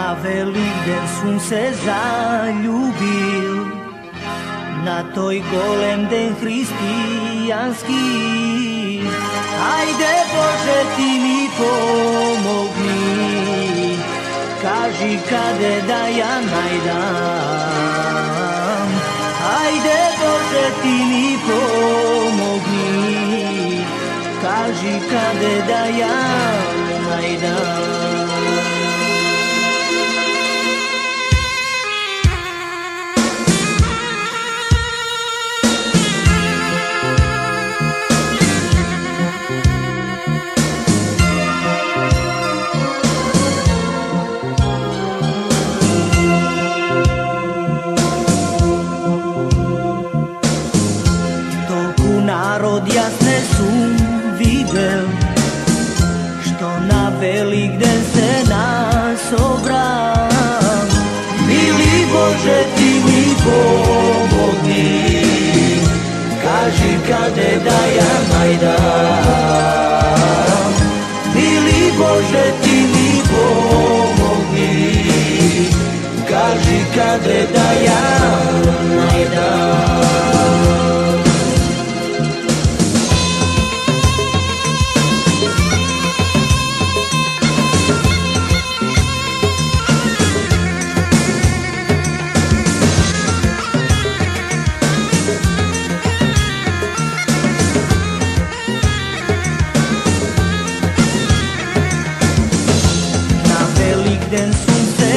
Na Velikden sun se zaljubil, na toj golem den hristijanski. Ajde Bože ti mi pomogni, kaži kade da ja najdam. Ajde Bože ti mi pomogni, kaži kade da ja najdam. Narod jasne sum videl, što na Velikden se nas obram. Mili Bože ti mi pomogni, kaži kade da ja najdam. Mili Bože ti mi pomogni, kaži kade da ja najdam. Den sun se